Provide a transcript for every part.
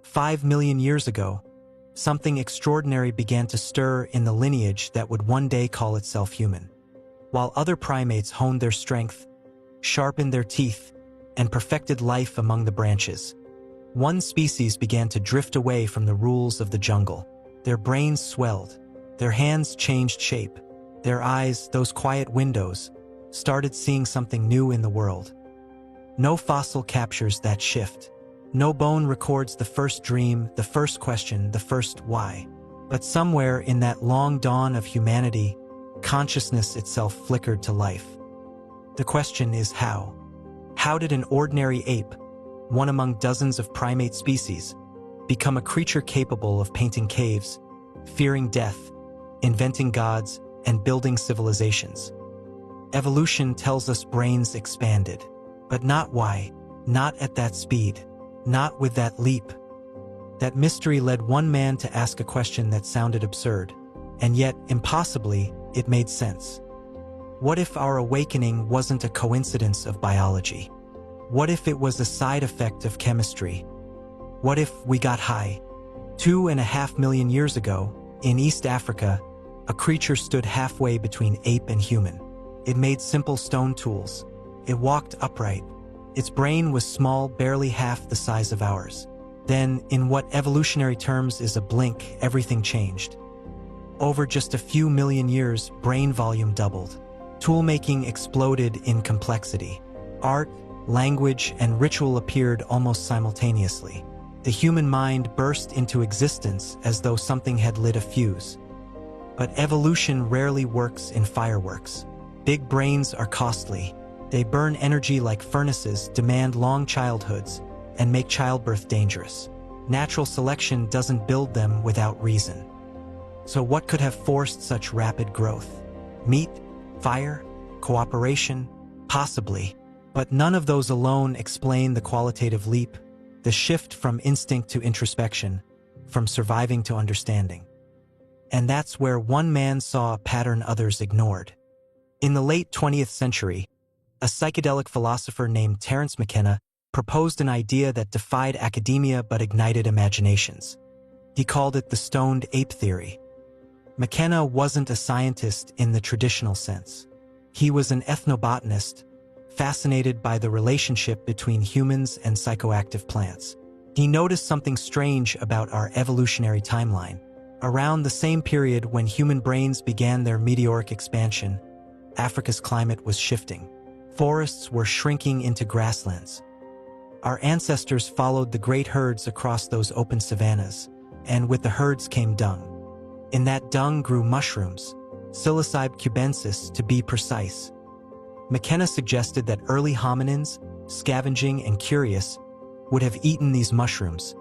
5 million years ago, something extraordinary began to stir in the lineage that would one day call itself human. While other primates honed their strength, sharpened their teeth, and perfected life among the branches, one species began to drift away from the rules of the jungle. Their brains swelled, their hands changed shape, their eyes, those quiet windows, started seeing something new in the world. No fossil captures that shift. No bone records the first dream, the first question, the first why. But somewhere in that long dawn of humanity, consciousness itself flickered to life. The question is how? How did an ordinary ape, one among dozens of primate species, become a creature capable of painting caves, fearing death, inventing gods, and building civilizations? Evolution tells us brains expanded, but not why, not at that speed, not with that leap. That mystery led one man to ask a question that sounded absurd, and yet, impossibly, it made sense. What if our awakening wasn't a coincidence of biology? What if it was a side effect of chemistry? What if we got high? 2.5 million years ago, in East Africa, a creature stood halfway between ape and human. It made simple stone tools. It walked upright. Its brain was small, barely half the size of ours. Then, in what evolutionary terms is a blink, everything changed. Over just a few million years, brain volume doubled. Toolmaking exploded in complexity. Art, language, and ritual appeared almost simultaneously. The human mind burst into existence as though something had lit a fuse. But evolution rarely works in fireworks. Big brains are costly. They burn energy like furnaces, demand long childhoods, and make childbirth dangerous. Natural selection doesn't build them without reason. So what could have forced such rapid growth? Meat? Fire? Cooperation? Possibly. But none of those alone explain the qualitative leap, the shift from instinct to introspection, from surviving to understanding. And that's where one man saw a pattern others ignored. In the late 20th century, a psychedelic philosopher named Terence McKenna proposed an idea that defied academia but ignited imaginations. He called it the Stoned Ape Theory. McKenna wasn't a scientist in the traditional sense. He was an ethnobotanist, fascinated by the relationship between humans and psychoactive plants. He noticed something strange about our evolutionary timeline. Around the same period when human brains began their meteoric expansion, Africa's climate was shifting. Forests were shrinking into grasslands. Our ancestors followed the great herds across those open savannas, and with the herds came dung. In that dung grew mushrooms, Psilocybe cubensis to be precise. McKenna suggested that early hominins, scavenging and curious, would have eaten these mushrooms,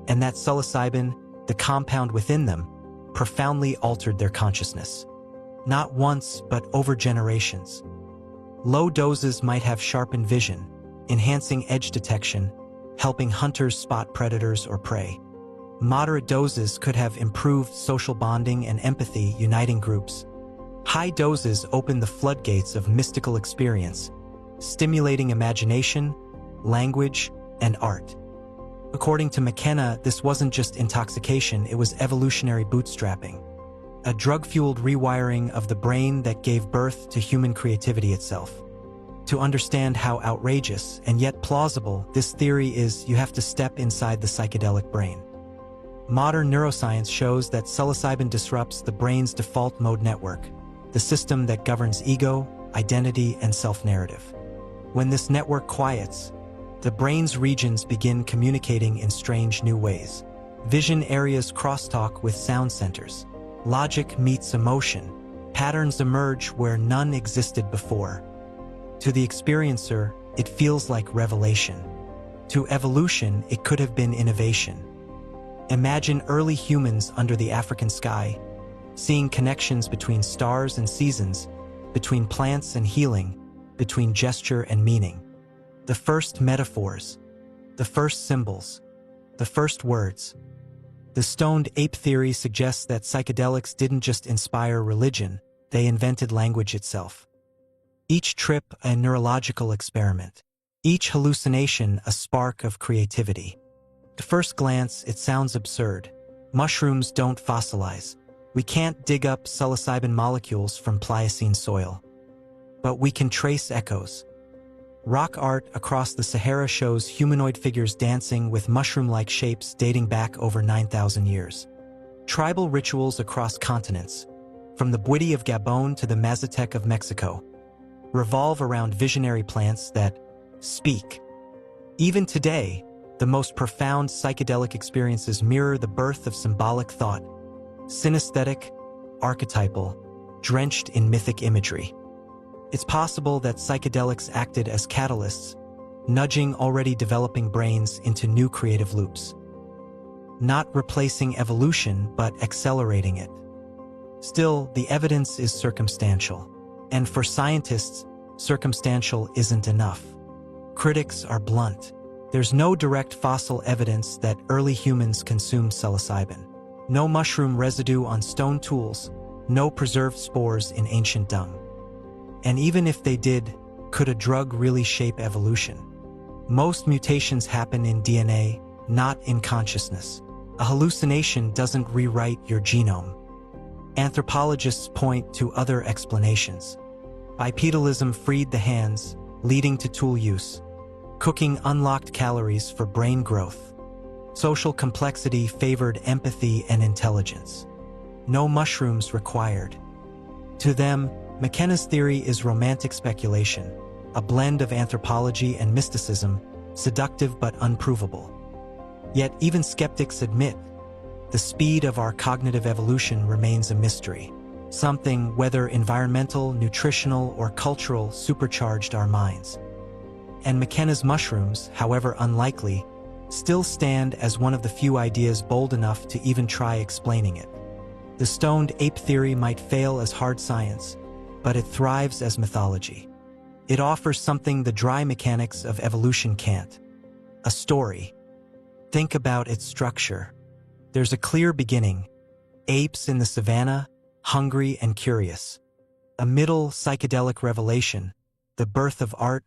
and that psilocybin, the compound within them, profoundly altered their consciousness. Not once, but over generations. Low doses might have sharpened vision, enhancing edge detection, helping hunters spot predators or prey. Moderate doses could have improved social bonding and empathy, uniting groups. High doses opened the floodgates of mystical experience, stimulating imagination, language, and art. According to McKenna, this wasn't just intoxication, it was evolutionary bootstrapping, a drug-fueled rewiring of the brain that gave birth to human creativity itself. To understand how outrageous and yet plausible this theory is, you have to step inside the psychedelic brain. Modern neuroscience shows that psilocybin disrupts the brain's default mode network, the system that governs ego, identity, and self-narrative. When this network quiets, the brain's regions begin communicating in strange new ways. Vision areas crosstalk with sound centers. Logic meets emotion. Patterns emerge where none existed before. To the experiencer, it feels like revelation. To evolution, it could have been innovation. Imagine early humans under the African sky, seeing connections between stars and seasons, between plants and healing, between gesture and meaning. The first metaphors, the first symbols, the first words. The Stoned Ape Theory suggests that psychedelics didn't just inspire religion, they invented language itself. Each trip a neurological experiment, each hallucination a spark of creativity. At first glance, it sounds absurd. Mushrooms don't fossilize. We can't dig up psilocybin molecules from Pliocene soil. But we can trace echoes. Rock art across the Sahara shows humanoid figures dancing with mushroom-like shapes dating back over 9,000 years. Tribal rituals across continents, from the Bwiti of Gabon to the Mazatec of Mexico, revolve around visionary plants that speak. Even today, the most profound psychedelic experiences mirror the birth of symbolic thought, synesthetic, archetypal, drenched in mythic imagery. It's possible that psychedelics acted as catalysts, nudging already developing brains into new creative loops. Not replacing evolution, but accelerating it. Still, the evidence is circumstantial. And for scientists, circumstantial isn't enough. Critics are blunt. There's no direct fossil evidence that early humans consumed psilocybin. No mushroom residue on stone tools, no preserved spores in ancient dung. And even if they did, could a drug really shape evolution? Most mutations happen in DNA, not in consciousness. A hallucination doesn't rewrite your genome. Anthropologists point to other explanations. Bipedalism freed the hands, leading to tool use. Cooking unlocked calories for brain growth. Social complexity favored empathy and intelligence. No mushrooms required. To them, McKenna's theory is romantic speculation, a blend of anthropology and mysticism, seductive but unprovable. Yet even skeptics admit, the speed of our cognitive evolution remains a mystery. Something, whether environmental, nutritional, or cultural, supercharged our minds. And McKenna's mushrooms, however unlikely, still stand as one of the few ideas bold enough to even try explaining it. The Stoned Ape Theory might fail as hard science, but it thrives as mythology. It offers something the dry mechanics of evolution can't. A story. Think about its structure. There's a clear beginning. Apes in the savannah, hungry and curious. A middle psychedelic revelation, the birth of art,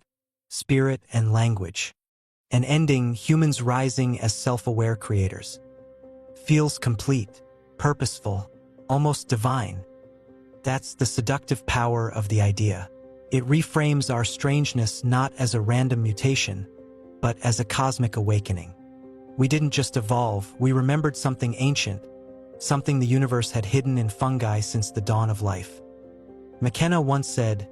spirit, and language. An ending, humans rising as self-aware creators. Feels complete, purposeful, almost divine. That's the seductive power of the idea. It reframes our strangeness not as a random mutation, but as a cosmic awakening. We didn't just evolve, we remembered something ancient, something the universe had hidden in fungi since the dawn of life. McKenna once said,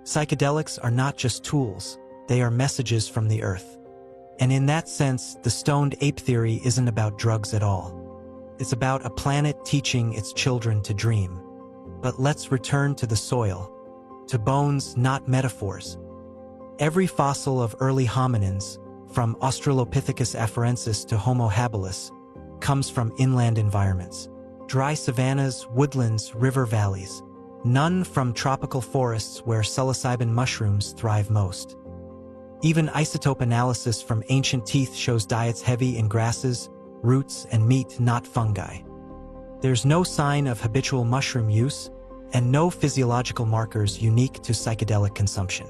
"Psychedelics are not just tools, they are messages from the earth." And in that sense, the Stoned Ape Theory isn't about drugs at all. It's about a planet teaching its children to dream. But let's return to the soil, to bones, not metaphors. Every fossil of early hominins, from Australopithecus afarensis to Homo habilis, comes from inland environments. Dry savannas, woodlands, river valleys. None from tropical forests where psilocybin mushrooms thrive most. Even isotope analysis from ancient teeth shows diets heavy in grasses, roots, and meat, not fungi. There's no sign of habitual mushroom use, and no physiological markers unique to psychedelic consumption.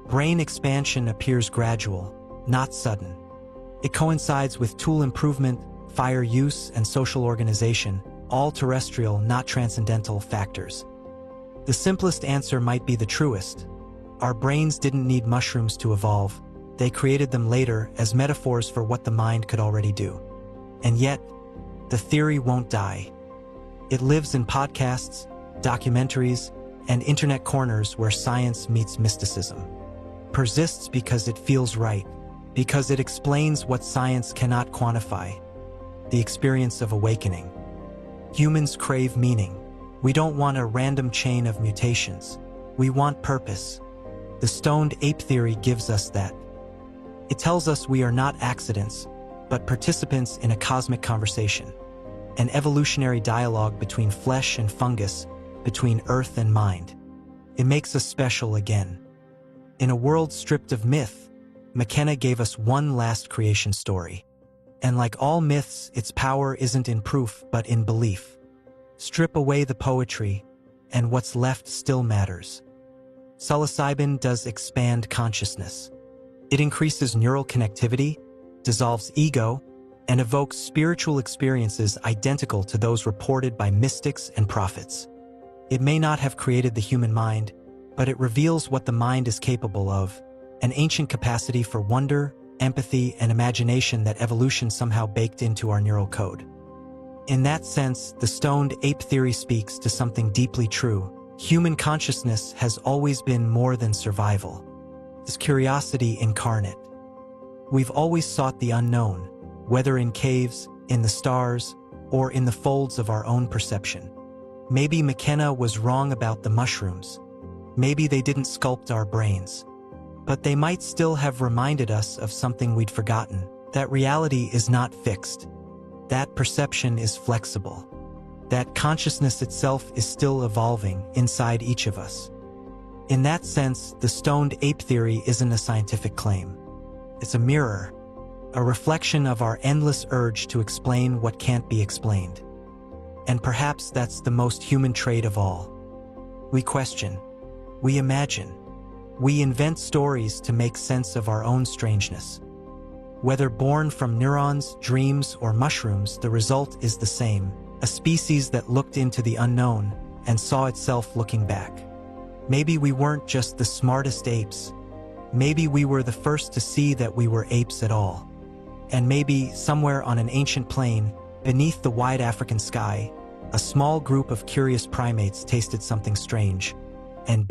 Brain expansion appears gradual, not sudden. It coincides with tool improvement, fire use, and social organization, all terrestrial, not transcendental factors. The simplest answer might be the truest. Our brains didn't need mushrooms to evolve. They created them later as metaphors for what the mind could already do. And yet, the theory won't die. It lives in podcasts, documentaries, and internet corners where science meets mysticism. Persists because it feels right, because it explains what science cannot quantify, the experience of awakening. Humans crave meaning. We don't want a random chain of mutations. We want purpose. The Stoned Ape Theory gives us that. It tells us we are not accidents, but participants in a cosmic conversation, an evolutionary dialogue between flesh and fungus, between earth and mind. It makes us special again. In a world stripped of myth, McKenna gave us one last creation story. And like all myths, its power isn't in proof, but in belief. Strip away the poetry, and what's left still matters. Psilocybin does expand consciousness. It increases neural connectivity, dissolves ego, and evokes spiritual experiences identical to those reported by mystics and prophets. It may not have created the human mind, but it reveals what the mind is capable of, an ancient capacity for wonder, empathy, and imagination that evolution somehow baked into our neural code. In that sense, the Stoned Ape Theory speaks to something deeply true. Human consciousness has always been more than survival. It's curiosity incarnate. We've always sought the unknown, whether in caves, in the stars, or in the folds of our own perception. Maybe McKenna was wrong about the mushrooms. Maybe they didn't sculpt our brains. But they might still have reminded us of something we'd forgotten, that reality is not fixed, that perception is flexible, that consciousness itself is still evolving inside each of us. In that sense, the Stoned Ape Theory isn't a scientific claim. It's a mirror, a reflection of our endless urge to explain what can't be explained. And perhaps that's the most human trait of all. We question, we imagine, we invent stories to make sense of our own strangeness. Whether born from neurons, dreams, or mushrooms, the result is the same, a species that looked into the unknown and saw itself looking back. Maybe we weren't just the smartest apes. Maybe we were the first to see that we were apes at all. And maybe, somewhere on an ancient plain, beneath the wide African sky, a small group of curious primates tasted something strange, and